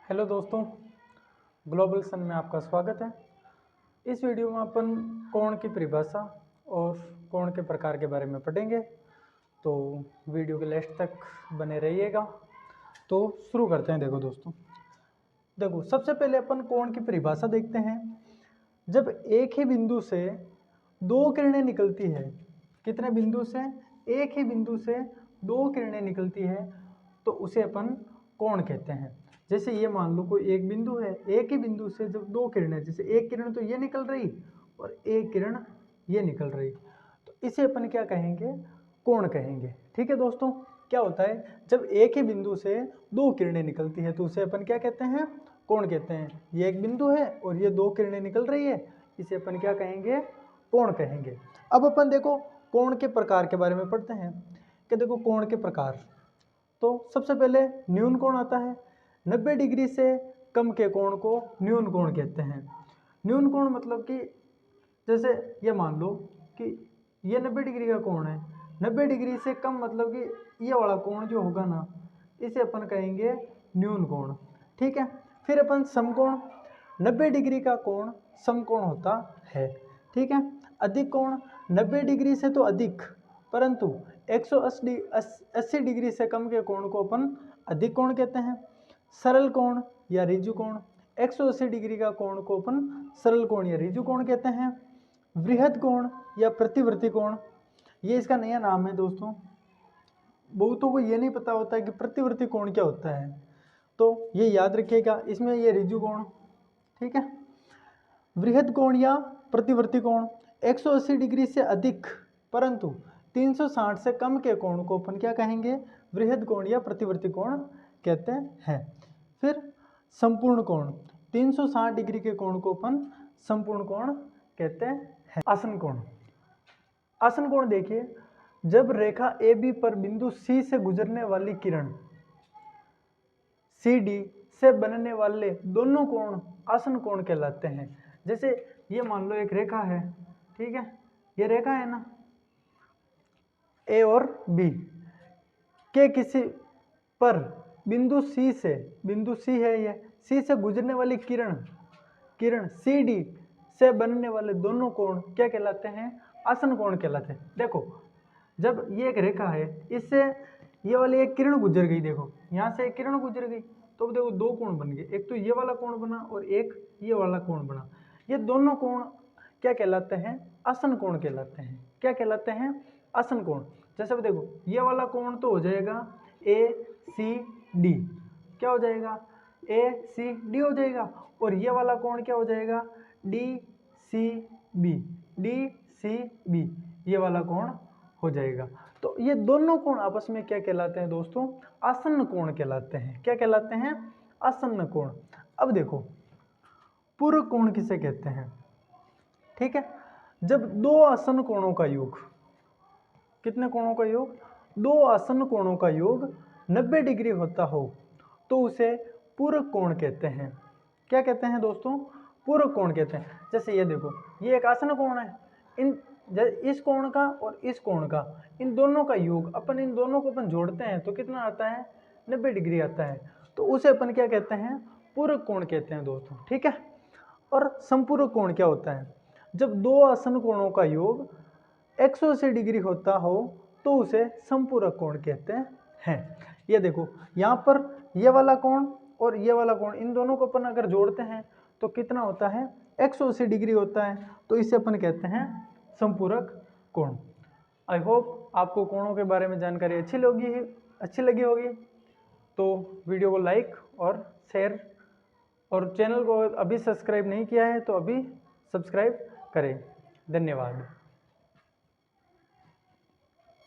Hello दोस्तों, global सन में आपका स्वागत है। इस वीडियो में अपन कोण की परिभाषा और कोण के प्रकार के बारे में पढ़ेंगे, तो वीडियो के लास्ट तक बने रहिएगा। तो शुरू करते हैं। देखो सबसे पहले अपन कोण की परिभाषा देखते हैं। जब एक ही बिंदु से दो किरणें निकलती है, कितने बिंदु से? एक ही बिंदु से दो किरणें निकलती है तो उसे अपन कोण कहते हैं। जैसे ये मान लो कोई एक बिंदु है, एक ही बिंदु से जब दो किरणें, जैसे एक किरण तो ये निकल रही और एक किरण ये निकल रही, तो इसे अपन क्या कहेंगे? कोण कहेंगे। ठीक है दोस्तों, क्या होता है जब एक ही बिंदु से दो किरणें निकलती है तो उसे अपन क्या कहते हैं? कोण कहते हैं। ये एक बिंदु है और ये दो किरणें निकल रही है, इसे अपन क्या कहेंगे? कोण कहेंगे। अब अपन देखो कोण के प्रकार के बारे में पढ़ते हैं कि देखो कोण के प्रकार, तो सबसे पहले न्यून कोण आता है। 90 डिग्री से कम के कोण को न्यून कोण कहते हैं। न्यून कोण मतलब कि जैसे ये मान लो कि ये 90 डिग्री का कोण है, 90 डिग्री से कम मतलब कि ये वाला कोण जो होगा ना, इसे अपन कहेंगे न्यून कोण। ठीक है, फिर अपन समकोण, 90 डिग्री का कोण समकोण होता है। ठीक है, अधिक कोण 90 डिग्री से तो अधिक परंतु 180 डिग्री से कम के कोण को अपन अधिक कोण कहते हैं। सरल कोण या ऋजु कोण, 180 डिग्री का कोण को अपन सरल कोण या ऋजु कोण कहते हैं। वृहद कोण या प्रतिवर्ती कोण, ये इसका नया नाम है दोस्तों। बहुतों को ये नहीं पता होता है कि प्रतिवर्ती कोण क्या होता है, तो ये याद रखिएगा। इसमें ये ऋजु कोण। ठीक है, वृहद कोण या प्रतिवर्ती कोण 180 डिग्री से अधिक परंतु 360 से कम के कोण को अपन क्या कहेंगे? वृहद कोण या प्रतिवर्ती कोण कहते हैं। फिर संपूर्ण कोण, 360 डिग्री के कोण को अपन संपूर्ण कोण कहते हैं। आसन कोण, आसन कोण देखिए, जब रेखा AB पर बिंदु C से गुजरने वाली किरण CD से बनने वाले दोनों कोण आसन कोण कहलाते हैं। जैसे ये मान लो एक रेखा है, ठीक है, ये रेखा है ना, A और B के किसी पर बिंदु C से, बिंदु C है ये, C से गुजरने वाली किरण CD से बनने वाले दोनों कोण क्या कहलाते हैं? आसन कोण कहलाते हैं। देखो जब ये एक रेखा है, इससे ये वाली एक किरण गुजर गई, देखो यहाँ से एक किरण गुजर गई, तो देखो दो कोण बन गए, एक तो ये वाला कोण बना और एक ये वाला कोण बना। ये दोनों कोण क्या कहलाते हैं? आसन कोण कहलाते हैं। क्या कहलाते हैं? आसन कोण। जैसे देखो ये वाला कोण तो हो जाएगा ACD, क्या हो जाएगा? ACD हो जाएगा, और ये वाला कोण क्या हो जाएगा? DCB, ये वाला कोण हो जाएगा। तो ये दोनों कोण आपस में क्या कहलाते हैं दोस्तों? आसन्न कोण कहलाते हैं। क्या कहलाते हैं? आसन्न कोण। अब देखो पूरक कोण किसे कहते हैं? ठीक है, जब दो आसन्न कोणों का योग, कितने कोणों का योग? दो आसन्न कोणों का योग 90 डिग्री होता हो तो उसे पूरक कोण कहते हैं। क्या कहते हैं दोस्तों? पूरक कोण कहते हैं। जैसे ये देखो, ये एक आसन्न कोण है, इस कोण का और इस कोण का, इन दोनों का योग, अपन इन दोनों को अपन जोड़ते हैं तो कितना आता है? 90 डिग्री आता है, तो उसे अपन क्या कहते हैं? पूरक कोण कहते हैं दोस्तों। ठीक है, और संपूरक कोण क्या होता है? जब दो आसन्न कोणों का योग 180 डिग्री होता हो तो उसे संपूरक कोण कहते हैं। ये देखो यहाँ पर ये वाला कोण और ये वाला कोण, इन दोनों को अपन अगर जोड़ते हैं तो कितना होता है? 180 डिग्री होता है, तो इसे अपन कहते हैं संपूरक कोण। आई होप आपको कोणों के बारे में जानकारी अच्छी लगी होगी। तो वीडियो को लाइक और शेयर, और चैनल को अभी सब्सक्राइब नहीं किया है तो अभी सब्सक्राइब करें। धन्यवाद।